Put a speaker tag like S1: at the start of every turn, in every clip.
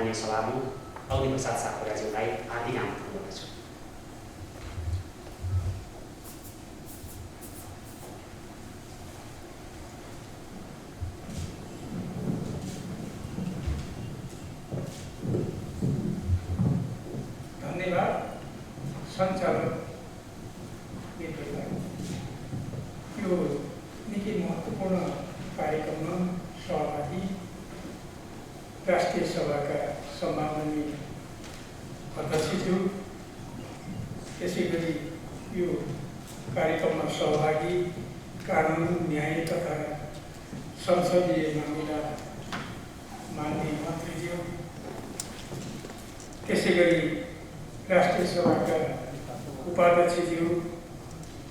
S1: माननीय सभामुख अग्निप्रसाद सापकोटाज्यूलाई हार्दिक आमन्त्रण गर्दछु।
S2: धन्यवाद सञ्चालक मित्रलाई। यो निकै महत्त्वपूर्ण कार्यक्रममा सहभागी राष्ट्रिय सभाका सम्माननीय अध्यक्षज्यू, त्यसै गरी यो कार्यक्रममा सहभागी कानुन न्याय तथा संसदीय मामिला माननीय मन्त्रीज्यू, त्यसै गरी राष्ट्रिय सभाका उपाध्यक्षज्यू,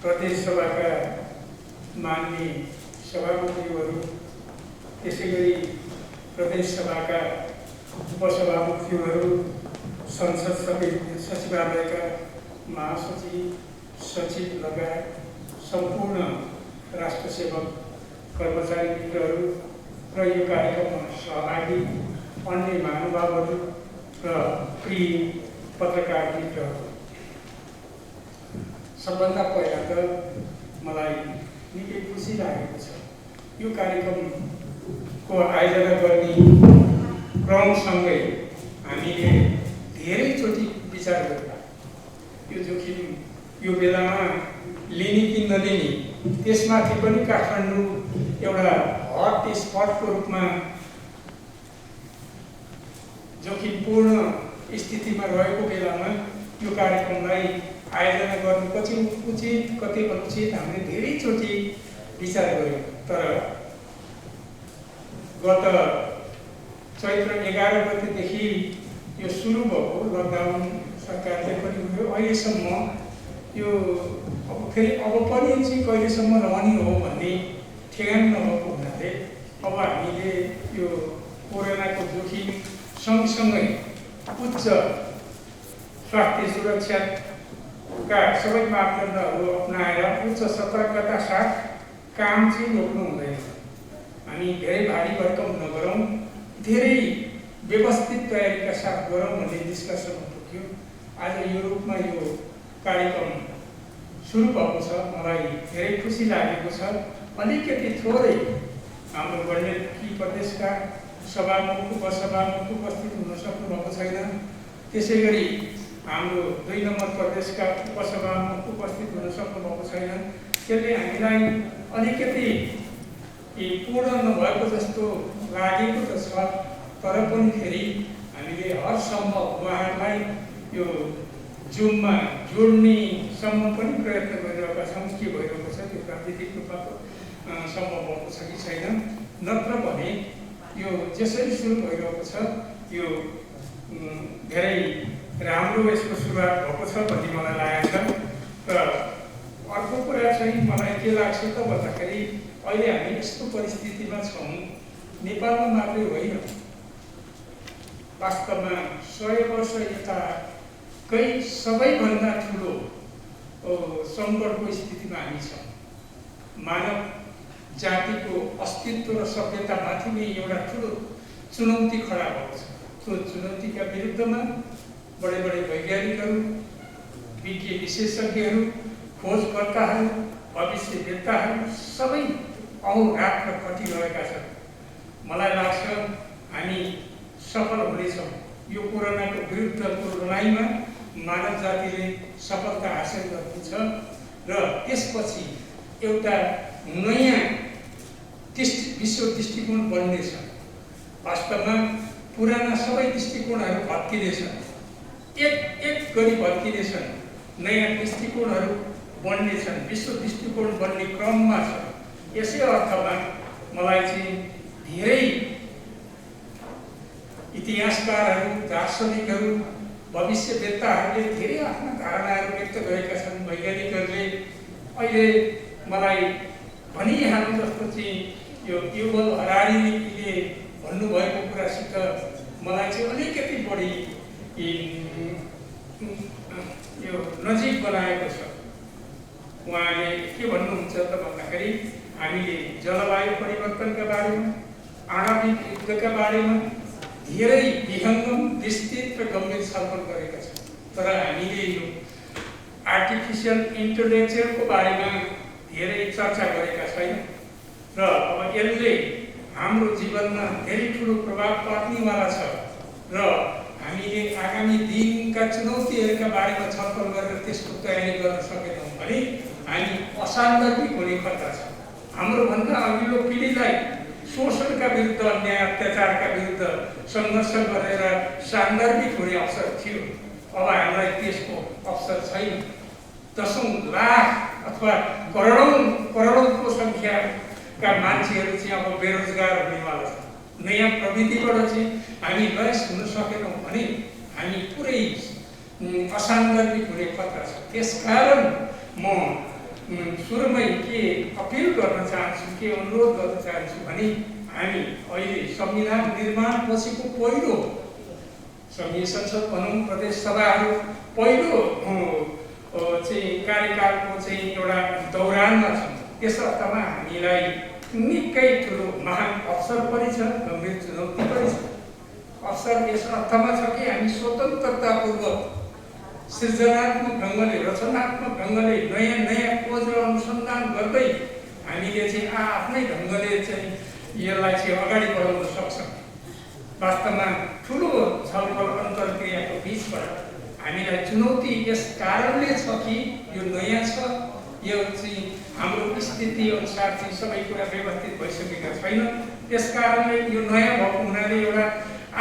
S2: प्रदेश सभाका माननीय सभामुखज्यूहरू, त्यसै गरी प्रदेश सभाका उपसभामुखज्यूहरू, संसद सचिवालयका महासचिव, सचिव लगायत सम्पूर्ण राष्ट्र सेवक कर्मचारी मित्रहरू र यो कार्यक्रममा सहभागी अन्य महानुभावहरू र प्रिय पत्रकार मित्रहरू, सबभन्दा पहिला त मलाई निकै खुसी लागेको छ यो कार्यक्रमको आयोजना गर्ने क्रमसँगै हामीले धेरैचोटि विचार गर्दा यो जोखिम यो बेलामा लिने कि नलिने, त्यसमाथि पनि काठमाडौँ एउटा हट स्पटको रूपमा जोखिमपूर्ण स्थितिमा रहेको बेलामा यो कार्यक्रमलाई आयोजना गर्नु कति उचित कति अनुचित हामीले धेरैचोटि विचार गऱ्यौँ। तर गत चैत्र 11 गतेदेखि यो सुरु भएको लकडाउन सरकारले पनि भयो। अहिलेसम्म यो अब पनि चाहिँ कहिलेसम्म रहने हो भन्ने ठेगान नभएको हुनाले अब हामीले यो कोरोनाको जोखिम सँगसँगै उच्च स्वास्थ्य सुरक्षाका सबै मापदण्डहरू अपनाएर उच्च सतर्कता साथ काम चाहिँ रोक्नु हुँदैन। हामी धेरै भारी भरकम नगरौँ, धेरै व्यवस्थित तयारीका साथ गरौँ भन्ने निष्कर्षमा पुग्यो। आज यो रूपमा यो कार्यक्रम सुरु भएको छ, मलाई धेरै खुसी लागेको छ। अलिकति थोरै हाम्रो गण्डकी प्रदेशका सभामुख उपसभामुख उपस्थित हुन सक्नुभएको छैन, त्यसै गरी हाम्रो 2 नम्बर प्रदेशका उपसभामुख उपस्थित हुन सक्नुभएको छैन। त्यसले हामीलाई अलिकति पूर्ण नभएको जस्तो लागेको त छ, तर पनि फेरि हामीले हर सम्भव उहाँहरूलाई यो जुममा जोड्नेसम्म पनि प्रयत्न गरिरहेका छौँ। के भइरहेको छ त्यो प्राविधिक रूपमा सम्भव भएको छ कि छैन, नत्र भने यो जसरी सुरु भइरहेको छ यो धेरै राम्रो यसको सुरुवात भएको छ भन्ने मलाई लागेको छ। र अर्को कुरा चाहिँ मलाई के लाग्छ त भन्दाखेरि अहिले हामी यस्तो परिस्थितिमा छौँ, नेपालमा मात्रै होइन, वास्तवमा 100 वर्ष यताकै सबैभन्दा ठुलो सङ्कटको स्थितिमा हामी छौँ। मानव जातिको अस्तित्व र सभ्यतामाथि नै एउटा ठुलो चुनौती खडा भएको छ। त्यो चुनौतीका विरुद्धमा बडे वैज्ञानिकहरू, विज्ञ विशेषज्ञहरू, खोजकर्ताहरू, भविष्यवेत्ताहरू सबै अहोरात्र खटिरहेका छन्। मलाई लाग्छ हामी सफल हुनेछौँ। यो कोरोनाको विरुद्धको लडाइँमा मानव जातिले सफलता हासिल गर्नेछ र त्यसपछि एउटा नयाँ विश्व दृष्टिकोण बन्नेछ। वास्तवमा पुराना सबै दृष्टिकोणहरू भत्किनेछन्, एक गरी भत्किनेछन्, नयाँ दृष्टिकोणहरू बन्नेछन्, विश्व दृष्टिकोण बन्ने क्रममा छ। यसै अर्थमा मलाई चाहिँ धेरै इतिहासकारहरू, दार्शनिकहरू, भविष्यवेत्ताहरूले धेरै आफ्ना धारणाहरू व्यक्त गरेका छन्। वैज्ञानिकहरूले अहिले मलाई भनिहाल्नु जस्तो चाहिँ यो युवल हरारीले भन्नुभएको कुरासित मलाई चाहिँ अलिकति बढी यो नजिक बनाएको छ। उहाँले के भन्नुहुन्छ त भन्दाखेरि हामीले जलवायु परिवर्तनका बारेमा, आणविक युद्धका बारेमा, धेरै विहङ्गम, विस्तृत र गम्भीर छलफल गरेका छौँ। तर हामीले यो आर्टिफिसियल इन्टेलिजेन्सको बारेमा धेरै चर्चा गरेका छैनौँ र अब यसले हाम्रो जीवनमा धेरै ठुलो प्रभाव पर्नेवाला छ र हामीले आगामी दिनका चुनौतीहरूका बारेमा छलफल गरेर त्यसको तयारी गर्न सकेनौँ भने हामी असान्दर्भिक हुने खतरा छ। हाम्रो भन्दा अघिल्लो पिँढीलाई शोषणका विरुद्ध, अन्याय अत्याचारका विरुद्ध सङ्घर्ष गरेर सान्दर्भिक हुने अवसर थियो। अब हामीलाई त्यसको अवसर छैन। दशौं लाख अथवा करोडौंको सङ्ख्याका मान्छेहरू चाहिँ अब बेरोजगार हुनेवाला छ। नयाँ प्रविधिबाट चाहिँ हामी लयस हुन सकेनौँ भने हामी पुरै असान्दर्भिक हुने खतरा छ। त्यसकारण म सुरुमै के अपिल गर्न चाहन्छु, के अनुरोध गर्न चाहन्छु भने हामी अहिले संविधान निर्माण पछिको पहिलो संघीय संसद भनौँ, प्रदेश सभाहरू पहिलो चाहिँ कार्यकालको चाहिँ एउटा दौरानमा छौँ। त्यस अर्थमा हामीलाई निकै ठुलो महान अवसर पनि छ, गम्भीर चुनौती पनि छ। अवसर यस अर्थमा छ कि हामी स्वतन्त्रतापूर्वक सृजनात्मक ढङ्गले, रचनात्मक ढङ्गले नयाँ नयाँ खोज र अनुसन्धान गर्दै हामीले चाहिँ आफ्नै ढङ्गले चाहिँ यसलाई चाहिँ अगाडि बढाउन सक्छौँ। वास्तवमा ठुलो छलफल अन्तर्क्रियाको बिचबाट हामीलाई चुनौती यस कारणले छ कि यो नयाँ छ, यो चाहिँ हाम्रो स्थिति अनुसार चाहिँ सबै कुरा व्यवस्थित भइसकेका छैन। त्यस कारणले यो नयाँ भएको हुनाले एउटा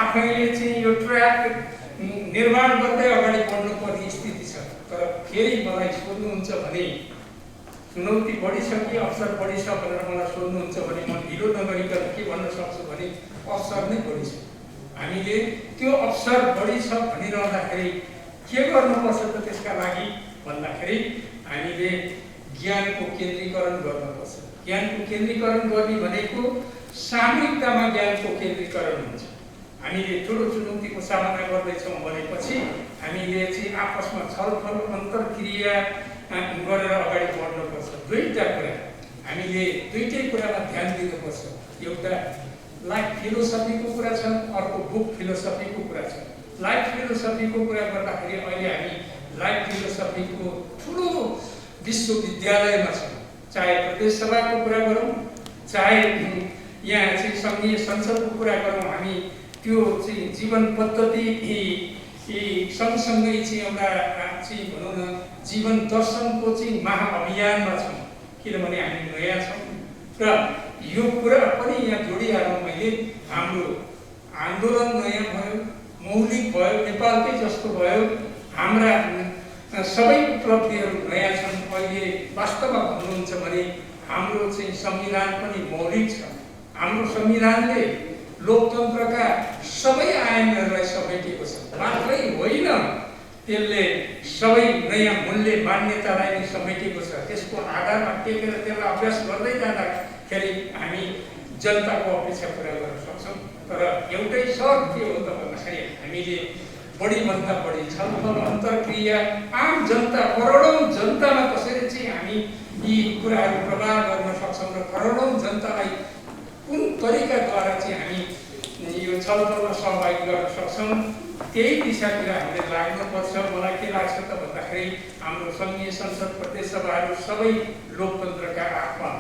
S2: आफैले चाहिँ यो ट्र्याक निर्माण गर्दै अगाडि बढ्नुपर्ने स्थिति छ। तर फेरि मलाई सोध्नुहुन्छ भने चुनौती बढी छ कि अवसर बढी छ भनेर मलाई सोध्नुहुन्छ भने म ढिलो नगरिकन के भन्न सक्छु भने अवसर नै बढी छ। हामीले त्यो अवसर बढी छ भनिरहँदाखेरि के गर्नुपर्छ त त्यसका लागि भन्दाखेरि हामीले ज्ञानको केन्द्रीकरण गर्नुपर्छ। ज्ञानको केन्द्रीकरण गर्ने भनेको सामूहिकतामा ज्ञानको केन्द्रीकरण हुन्छ। हामीले ठुलो चुनौतीको सामना गर्दैछौँ भनेपछि हामीले चाहिँ आपसमा छलफल अन्तर्क्रिया गरेर अगाडि बढ्नुपर्छ। दुईटा कुरा हामीले दुईटै कुरामा ध्यान दिनुपर्छ। एउटा लाइफ फिलोसफीको कुरा छ, अर्को बुक फिलोसफीको कुरा छ। लाइफ फिलोसफीको कुरा गर्दाखेरि अहिले हामी लाइफ फिलोसफीको ठुलो विश्वविद्यालयमा छौँ। चाहे प्रदेश सभाको कुरा गरौँ, चाहे यहाँ चाहिँ सङ्घीय संसदको कुरा गरौँ, हामी त्यो चाहिँ जीवन पद्धति सँगसँगै चाहिँ एउटा चाहिँ भनौँ न जीवन दर्शनको चाहिँ महाअभियानमा छौँ। किनभने हामी नयाँ छौँ र यो कुरा पनि यहाँ जोडिहालौँ मैले, हाम्रो आन्दोलन नयाँ भयो, मौलिक भयो, नेपालकै जस्तो भयो, हाम्रा सबै उपलब्धिहरू नयाँ छन्। अहिले वास्तवमा भन्नुहुन्छ भने हाम्रो चाहिँ संविधान पनि मौलिक छ। हाम्रो संविधानले लोकतन्त्रका सबै आयामहरूलाई समेटेको छ। मात्रै होइन, त्यसले सबै नयाँ मूल्य मान्यतालाई नै समेटेको छ। त्यसको आधारमा टेकेर त्यसलाई अभ्यास गर्दै जाँदाखेरि हामी जनताको अपेक्षा पुरा गर्न सक्छौँ। तर एउटै शर्त के हो त भन्दाखेरि हामीले बढीभन्दा बढी छलफल अन्तर्क्रिया आम जनता, करोडौँ जनतामा कसरी चाहिँ हामी यी कुराहरू प्रभाव गर्न सक्छौँ र करोडौँ जनतालाई कुन तरिकाद्वारा चाहिँ हामी यो छलफलमा सहभागी गर्न सक्छौँ, त्यही दिशातिर हामीले लाग्नुपर्छ। मलाई के लाग्छ त भन्दाखेरि हाम्रो सङ्घीय संसद, प्रदेश सभाहरू सबै लोकतन्त्रका आत्मा,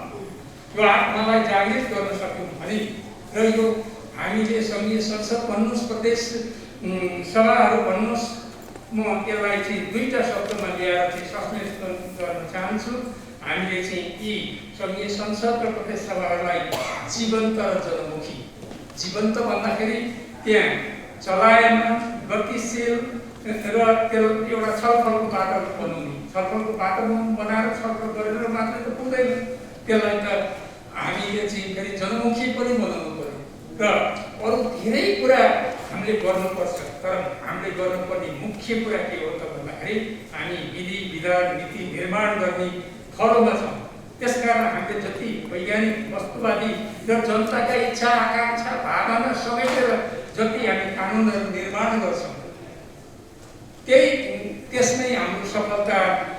S2: यो आत्मालाई जागृत गर्न सक्यौँ भने र यो हामीले सङ्घीय संसद भन्नुहोस्, प्रदेश सभाहरू भन्नुहोस्, म यसलाई चाहिँ दुईटा शब्दमा ल्याएर चाहिँ संश्लेषण गर्न चाहन्छु। हामीले चाहिँ यी सङ्घीय संसद र प्रदेश सभाहरूलाई जीवन्त र जनमुखी, जीवन्त भन्दाखेरि त्यहाँ चलायमान, गतिशील र त्यो एउटा छलफलको बाटो बनाउने, छलफलको बाटो बनाएर छलफल गरेर मात्रै त पुग्दैन। त्यसलाई त हामीले चाहिँ फेरि जनमुखी पनि बनाउनु पर्यो र अरू धेरै कुरा हामीले गर्नुपर्छ। तर हामीले गर्नुपर्ने मुख्य कुरा के हो त भन्दाखेरि हामी विधि विधान नीति निर्माण गर्ने थलोमा छौँ। त्यसकारण हामीले जति वैज्ञानिक, वस्तुवादी र जनताका इच्छा आकाङ्क्षा भावना समेटेर जति हामी कानुनहरू निर्माण गर्छौँ, त्यसमै हाम्रो सफलता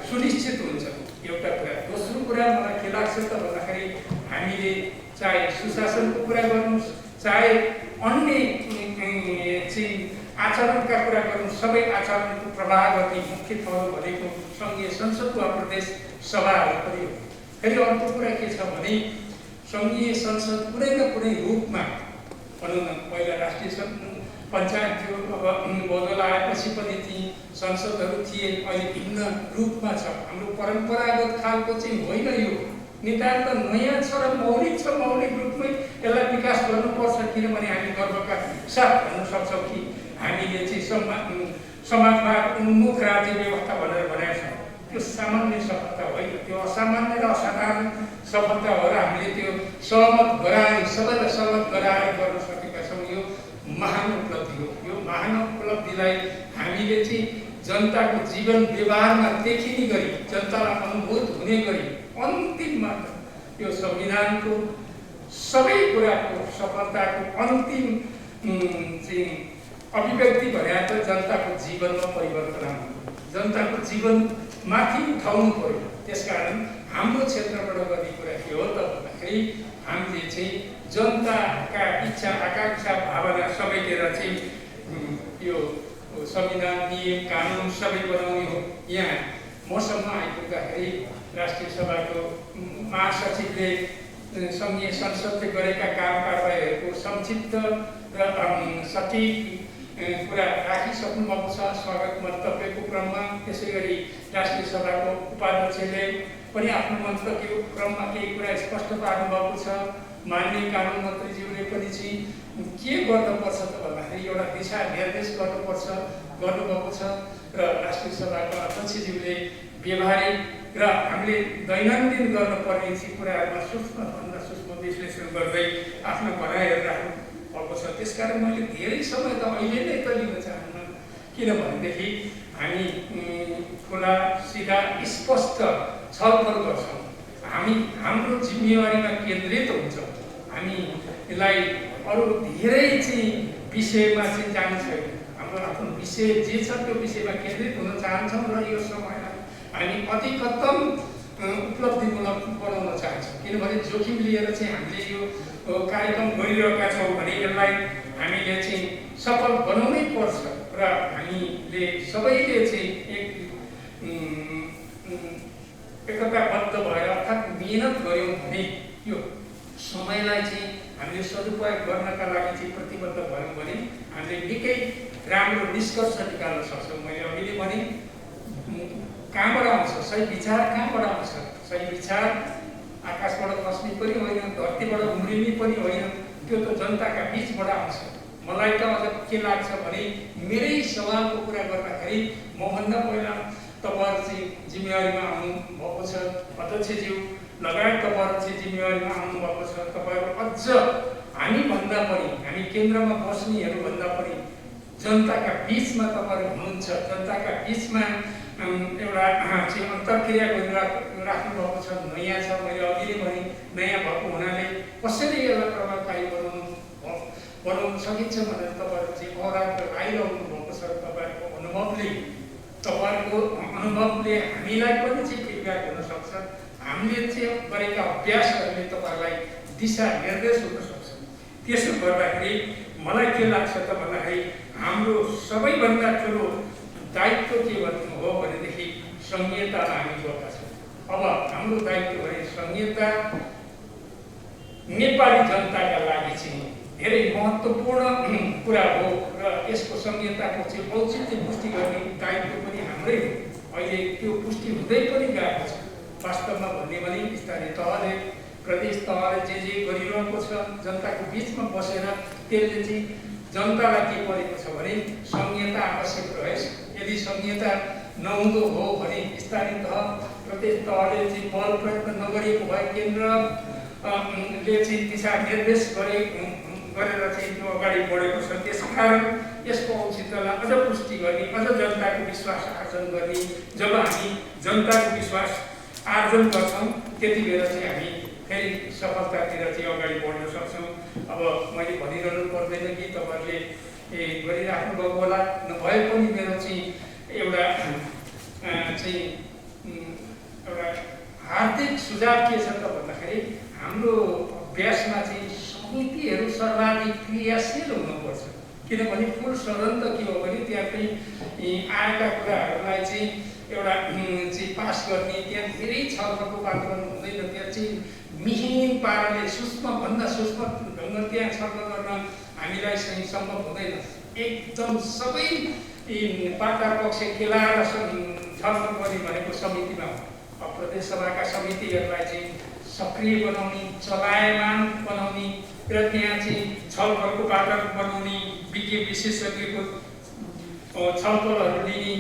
S2: सुनिश्चित हुन्छ। एउटा कुरा। दोस्रो कुरा मलाई के लाग्छ त भन्दाखेरि हामीले चाहे सुशासनको कुरा गर्नुहोस्, चाहे अन्य चाहिँ आचरणका कुरा गर्नु, सबै आचरणको प्रभाव गर्ने मुख्य ठाउँ भनेको सङ्घीय संसद वा प्रदेश सभाहरू पनि हो। फेरि अर्को कुरा के छ भने सङ्घीय संसद कुनै न कुनै रूपमा भनौँ न, पहिला राष्ट्रिय पञ्चायत थियो, अब बदल आएपछि पनि ती संसदहरू थिए, अहिले भिन्न रूपमा छ। हाम्रो परम्परागत खालको चाहिँ होइन, यो नितान्त नयाँ छ र मौलिक छ। मौलिक रूपमै यसलाई विकास गर्नुपर्छ, किनभने हामी गर्वका साथ भन्न सक्छौँ कि हामीले चाहिँ समाजवाद उन्मुख राज्य व्यवस्था भनेर भनेका छौँ। त्यो सामान्य सफलता होइन, त्यो असामान्य र असाधारण सफलता हो र हामीले त्यो सहमत गराएर, सबैलाई सहमत गराएर गर्न सकेका छौँ। यो महान उपलब्धि हो। यो महान उपलब्धिलाई हामीले चाहिँ जनताको जीवन व्यवहारमा देखिने गरी, जनतालाई अनुभूत हुने गरी अन्तिममा यो संविधानको सबै कुराको सफलताको अन्तिम चाहिँ अभिव्यक्ति भने त जनताको जीवनमा परिवर्तन आउनु, जनताको जीवन माथि उठाउनु पर्यो। त्यसकारण हाम्रो क्षेत्रबाट गर्ने कुरा के हो त भन्दाखेरि हामीले चाहिँ जनताका इच्छा आकांक्षा भावना समेटेर चाहिँ यो संविधान नियम कानुन सबै बनाउने हो। यहाँ मसम्म आइपुग्दाखेरि राष्ट्रिय सभाको महासचिवले सङ्घीय संसदले गरेका काम कारबाहीहरूको संक्षिप्त र सठिक कुरा राखिसक्नु भएको छ स्वागत मन्तव्यको क्रममा। त्यसै गरी राष्ट्रिय सभाको उपाध्यक्षले पनि आफ्नो मन्तव्यको क्रममा केही कुरा स्पष्ट पार्नुभएको छ। माननीय कानुन मन्त्रीज्यूले पनि चाहिँ के गर्नुपर्छ त भन्दाखेरि एउटा दिशा निर्देश गर्नुभएको छ र राष्ट्रिय सभाको अध्यक्षज्यूले व्यवहारिक र हामीले दैनन्दिन गर्नुपर्ने कुराहरूमा सूक्ष्मभन्दा सूक्ष्म विश्लेषण गर्दै आफ्नो भनाइहरू राख्नु भएको छ। त्यसकारण मैले धेरै समय त अहिले नै त लिन चाहन्न, किनभनेदेखि हामी खुला सिधा स्पष्ट छलफल गर्छौँ। हामी हाम्रो जिम्मेवारीमा केन्द्रित हुन्छौँ। हामी यसलाई अरू धेरै चाहिँ विषयमा चाहिँ जानु छैन। हाम्रो आफ्नो विषय जे छ त्यो विषयमा केन्द्रित हुन चाहन्छौँ र यो समयलाई हामी अधिकतम उपलब्धिमूलक बनाउन चाहन्छौँ। किनभने जोखिम लिएर चाहिँ हामीले यो कार्यक्रम गरिरहेका छौँ भने यसलाई हामीले चाहिँ सफल बनाउनै पर्छ र हामीले सबैले चाहिँ एकताबद्ध भएर अर्थात् मेहनत गऱ्यौँ भने यो समयलाई चाहिँ हामीले सदुपयोग गर्नका लागि चाहिँ प्रतिबद्ध भयौँ भने हामीले निकै राम्रो निष्कर्ष निकाल्न सक्छौँ। मैले अघि भने कहाँबाट आउँछ सही विचार, कहाँबाट आउँछ सही विचार? आकाशबाट खस्ने पनि होइन, धरतीबाट उम्रिने पनि होइन, त्यो त जनताका बिचबाट आउँछ। मलाई त अझ के लाग्छ भने मेरै सवालको कुरा गर्दाखेरि मभन्दा पहिला तपाईँहरू चाहिँ जिम्मेवारीमा आउनुभएको छ, अध्यक्षज्यू लगायत तपाईँहरू चाहिँ जिम्मेवारीमा आउनुभएको छ। तपाईँहरू अझ हामीभन्दा पनि, हामी केन्द्रमा बस्नेहरूभन्दा पनि जनताका बिचमा तपाईँहरू हुनुहुन्छ। जनताका बिचमा एउटा चाहिँ अन्तर्क्रिया गरिराख्नु भएको छ, नयाँ छ। मैले अघि नै भने नयाँ भएको हुनाले कसरी यसलाई प्रभावकारी बनाउन सकिन्छ भनेर तपाईँहरू चाहिँ अवराध आइरहनु भएको छ। तपाईँहरूको अनुभवले हामीलाई पनि चाहिँ फिडब्याक हुनसक्छ। हामीले चाहिँ गरेका अभ्यासहरूले तपाईँहरूलाई दिशा निर्देश हुन सक्छ। त्यसो गर्दाखेरि मलाई के लाग्छ त भन्दाखेरि हाम्रो सबैभन्दा ठुलो दायित्व के भन्नु हो भनेदेखि संहितामा हामी गएका छौँ। अब हाम्रो दायित्व भने संहिता नेपाली जनताका लागि चाहिँ धेरै महत्त्वपूर्ण कुरा हो र यसको संहिताको चाहिँ औचित्य पुष्टि गर्ने दायित्व पनि हाम्रै हो। अहिले त्यो पुष्टि हुँदै पनि गएको छ। वास्तवमा भन्ने भने स्थानीय तहले, प्रदेश तहले जे गरिरहेको छ जनताको बिचमा बसेर त्यसले चाहिँ जनतालाई के परेको छ भने संहिता आवश्यक रहेछ। यदि संहिता नहुँदो हो भने स्थानीय तह, प्रदेश तहले चाहिँ बल प्रयोग नगरेको भए केन्द्रले चाहिँ दिशा निर्देश गरेर चाहिँ त्यो अगाडि बढेको छ। त्यसकारण यसको औचित्यलाई अझ पुष्टि गर्ने, अझ जनताको विश्वास आर्जन गर्ने। जब हामी जनताको विश्वास आर्जन गर्छौँ त्यति बेला चाहिँ हामी फेरि सफलतातिर चाहिँ अगाडि बढ्न सक्छौँ। अब मैले भनिरहनु पर्दैन कि तपाईँहरूले गरिराख्नु भएको होला, नभए पनि मेरो चाहिँ एउटा हार्दिक सुझाव के छ त भन्दाखेरि हाम्रो अभ्यासमा चाहिँ समितिहरू सर्वाधिक क्रियाशील हुनुपर्छ। किनभने फुल सदन त के हो भने त्यहाँ चाहिँ आएका कुराहरूलाई चाहिँ एउटा चाहिँ पास गर्ने, त्यहाँ धेरै छलफलको वातावरण हुँदैन, त्यहाँ चाहिँ मिहिन पाराले सूक्ष्मभन्दा सूक्ष्म ढङ्ग त्यहाँ छलफल गर्न हामीलाई चाहिँ सम्भव हुँदैन। एकदम सबै पाटा पक्ष केलाएर छलफल गर्ने भनेको समितिमा हो। अब प्रदेश सभाका समितिहरूलाई चाहिँ सक्रिय बनाउने, चलायमान बनाउने र त्यहाँ चाहिँ छलफलको वातावरण बनाउने, विज्ञ विशेषज्ञको छलफलहरू लिने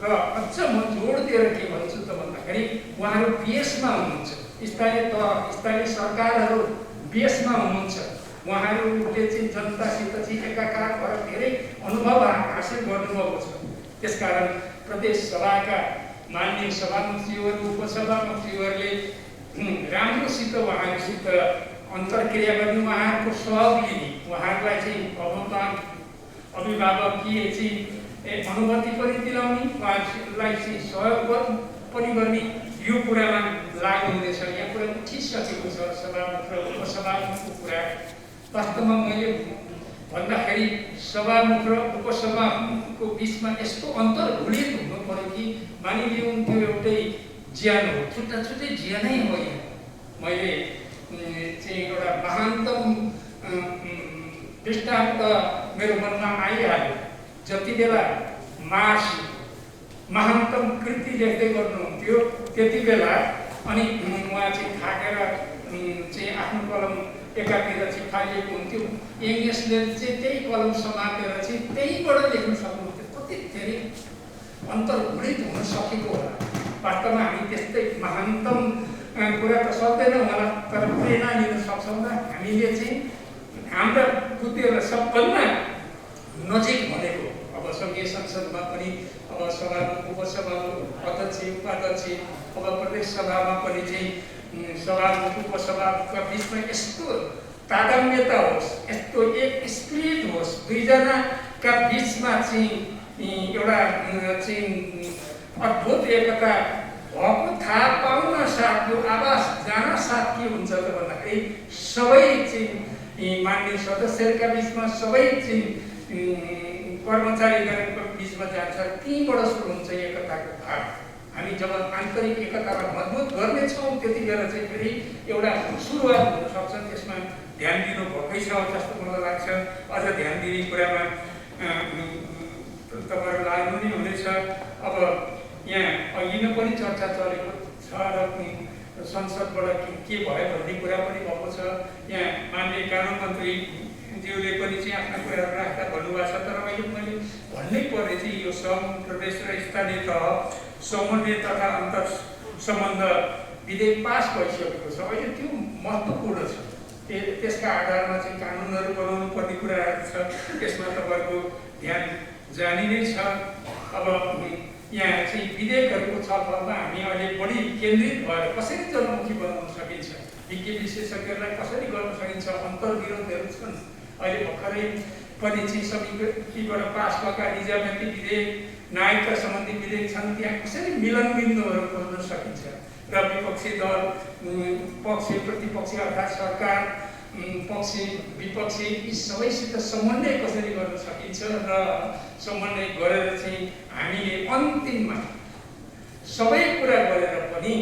S2: र अझ म जोड दिएर के भन्छु त भन्दाखेरि उहाँहरू बेसमा हुनुहुन्छ, स्थानीय सरकारहरू बेसमा हुनुहुन्छ। उहाँहरूले चाहिँ जनतासित चाहिँ एकाकार भएर धेरै अनुभव हासिल गर्नुभएको छ। त्यसकारण प्रदेश सभाका माननीय सभामुखज्यूहरू, उपसभामुखज्यूहरूले राम्रोसित उहाँहरूसित अन्तर्क्रिया गर्ने, उहाँहरूको सहयोग लिने, उहाँहरूलाई चाहिँ अभिभावकीय चाहिँ अनुमति पनि दिलाउने, उहाँहरूलाई चाहिँ सहयोग पनि गर्ने, यो कुरामा लागु हुनेछ। यहाँ कुरा उठिसकेको छ सभामुख र उपसभामुखको कुरा। वास्तवमा मैले भन्दाखेरि सभामुख र उपसभामुखको बिचमा यस्तो अन्तर्घुलित हुनु पर्यो कि मानिलिउँ त्यो एउटै ज्यान हो, छुट्टा छुट्टै ज्यानै होइन। मैले चाहिँ एउटा महानतम दृष्टान्त मेरो मनमा आइहाल्यो। जति बेला मार्क्स महानतम कृति लेख्दै गर्नुहुन्थ्यो त्यति बेला अनि उहाँ चाहिँ थाकेर चाहिँ आफ्नो कलम एकातिर चाहिँ फालिएको हुन्थ्यो। एङ्गेल्सले चाहिँ त्यही कलम समातेर चाहिँ त्यहीबाट लेख्न सक्नुहुन्थ्यो। कति धेरै अन्तर्घुलित हुन सकेको होला। वास्तवमा हामी त्यस्तै महानतम कुरा त सक्दैनौँ होला, तर प्रेरणा लिन सक्छौँ र हामीले चाहिँ हाम्रा बुद्धिहरूलाई सबभन्दा नजिक भनेको अब सङ्घीय संसदमा पनि, अब सभामुख, उपसभामुख, अध्यक्ष, उपाध्यक्ष, अब प्रदेश सभामा पनि चाहिँ सभामुख, उपसभामुखका बिचमा यस्तो तादात्म्यता होस्, यस्तो एक स्पिरिट होस्, दुईजनाका बिचमा चाहिँ एउटा चाहिँ अद्भुत एकता भएको थाहा पाउन साथ, यो आवाज जान साथ के हुन्छ त भन्दाखेरि सबै चाहिँ मान्य सदस्यहरूका बिचमा, सबै चाहिँ कर्मचारीहरूको बिचमा जान्छ। त्यहीँबाट सुरु हुन्छ एकताको भाव। हामी जब आन्तरिक एकतालाई मजबुत गर्नेछौँ त्यति बेला चाहिँ फेरि एउटा सुरुवात हुनसक्छ। त्यसमा ध्यान दिनु भएकै छ जस्तो मलाई लाग्छ। अझ ध्यान दिने कुरामा तपाईँहरू लाग्नु नै हुनेछ। अब यहाँ अघि नै पनि चर्चा चलेको छ र संसदबाट के भयो भन्ने कुरा पनि भएको छ। यहाँ माननीय कानुन मन्त्रीज्यूले पनि चाहिँ आफ्ना कुराहरू राख्दा भन्नुभएको छ। तर मैले भन्नै पर्ने चाहिँ यो सङ्घ, प्रदेश र स्थानीय तह समन्वय तथा अन्तर सम्बन्ध विधेयक पास भइसकेको छ। अहिले त्यो महत्त्वपूर्ण छ। त्यसका आधारमा चाहिँ कानुनहरू बनाउनु पर्ने कुराहरू छ। त्यसमा तपाईँहरूको ध्यान जानी नै छ। अब यहाँ चाहिँ विधेयकहरूको छलफलमा हामी अहिले बढी केन्द्रित भएर कसरी जनमुखी बनाउन सकिन्छ, विज्ञ विशेषज्ञहरूलाई कसरी गर्न सकिन्छ। अन्तर्विरोधहरू छन्। अहिले भर्खरै पनि चाहिँ समितिबाट पास भएका निजामती विधेयक, नागरिकता सम्बन्धी विधेयक छन्। त्यहाँ कसरी मिलन बिन्दुहरू खोज्न सकिन्छ र विपक्षी दल, पक्ष प्रतिपक्षी अर्थात् सरकार, पक्ष विपक्षी यी सबैसित समन्वय कसरी गर्न सकिन्छ र समन्वय गरेर चाहिँ हामीले अन्तिममा सबै कुरा गरेर पनि,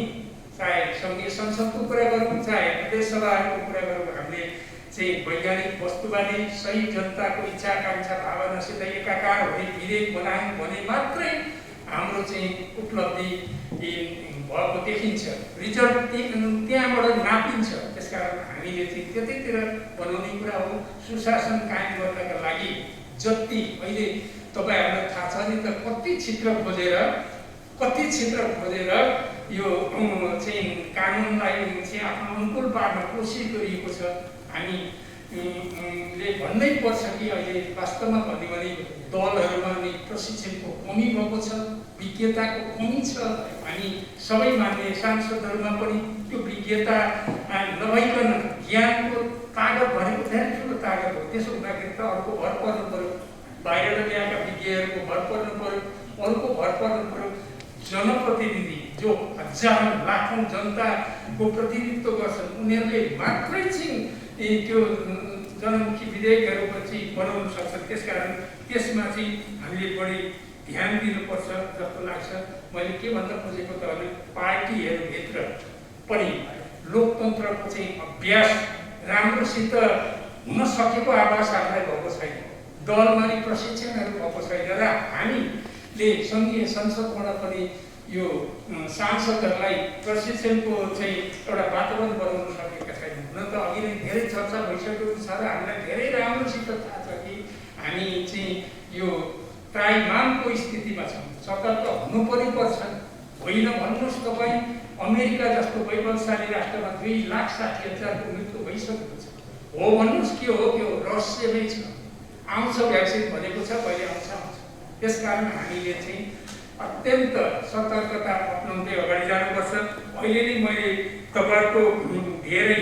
S2: चाहे सङ्घीय संसदको कुरा गरौँ, चाहे प्रदेश सभाहरूको कुरा गरौँ, हामीले चाहिँ वैज्ञानिक वस्तुवादी सही जनताको इच्छा आकाङ्क्षा भावनासित एकाकार हुने विधेयक बनायौँ भने मात्रै हाम्रो चाहिँ उपलब्धि भएको देखिन्छ। रिजल्ट त्यहाँबाट नापिन्छ। त्यसकारण हामीले चाहिँ त्यतैतिर बनाउने कुरा हो। सुशासन कायम गर्नका लागि जति अहिले तपाईँहरूलाई थाहा छ नि त कति क्षेत्र खोजेर यो चाहिँ कानुनलाई चाहिँ आफ्नो अनुकूल पार्न कोसिस गरिएको छ। हामीले भन्नै पर्छ कि अहिले वास्तवमा भन्यो भने दलहरूमा नै प्रशिक्षणको कमी भएको छ, विज्ञताको कमी छ। हामी सबै मान्य सांसदहरूमा पनि त्यो विज्ञता नभइकन ज्ञानको तागत भनेको धेरै ठुलो तागत हो। त्यसो हुँदाखेरि त अर्को भर पर्नु पऱ्यो, बाहिरबाट ल्याएका विज्ञहरूको भर पर्नु पऱ्यो, अर्को भर पर्नु पऱ्यो। जनप्रतिनिधि जो हजारौँ लाखौँ जनताको प्रतिनिधित्व गर्छन् उनीहरूले मात्रै चाहिँ त्यो जनमुखी विधेयकहरू चाहिँ बनाउन सक्छ। त्यसकारण त्यसमा चाहिँ हामीले बढी ध्यान दिनुपर्छ जस्तो लाग्छ। मैले के भन्न खोजेको त भने पार्टीहरूभित्र पनि लोकतन्त्रको चाहिँ अभ्यास राम्रोसित हुन सकेको आभास हामीलाई भएको छैन। दलमाथि प्रशिक्षणहरू भएको छैन र हामीले सङ्घीय संसदबाट पनि यो सांसदहरूलाई प्रशिक्षणको चाहिँ एउटा वातावरण बनाउन सकेका छैन। हुन त अघि नै धेरै चर्चा भइसकेको छ र हामीलाई धेरै राम्रोसित थाहा छ कि हामी चाहिँ यो त्राइमामको स्थितिमा छौँ। सतर्क हुनु पनि पर्छ। होइन भन्नुहोस् तपाईँ अमेरिका जस्तो वैभवशाली राष्ट्रमा 2,60,000को मृत्यु भइसकेको छ। हो भन्नुहोस् के हो त्यो रहस्यमै छ। आउँछ भ्याक्सिन भनेको छ, कहिले आउँछ। त्यसकारण हामीले चाहिँ अत्यन्त सतर्कता अपनाउँदै अगाडि जानुपर्छ। अहिले नै मैले तपाईँको धेरै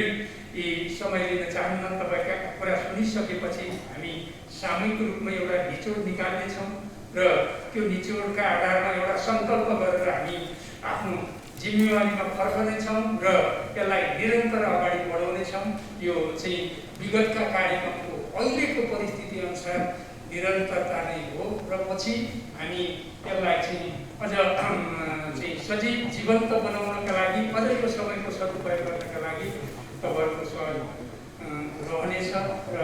S2: समय लिन चाहन्न। तपाईँका कुरा सुनिसकेपछि हामी सामूहिक रूपमा एउटा निचोड निकाल्नेछौँ र त्यो निचोडका आधारमा एउटा सङ्कल्प गरेर हामी आफ्नो जिम्मेवारीमा फर्कनेछौँ र यसलाई निरन्तर अगाडि बढाउनेछौँ। यो चाहिँ विगतका कार्यक्रमको अहिलेको परिस्थिति अनुसार निरन्तरता नै हो र पछि हामी यसलाई चाहिँ अझ चाहिँ सजीव जीवन्त बनाउनका लागि अझैको समयको सदुपयोग गर्नका लागि तपाईँहरूको सहयोग रहनेछ र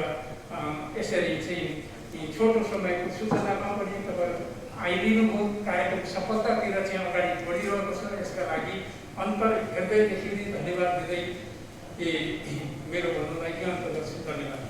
S2: यसरी चाहिँ छोटो समयको सूचनामा पनि तपाईँहरू आइदिनुभयो। कार्यक्रम सफलतातिर चाहिँ अगाडि बढिरहेको छ। यसका लागि हृदयदेखि नै धन्यवाद दिँदै मेरो भन्नुलाई अन्त गर्छु। धन्यवाद।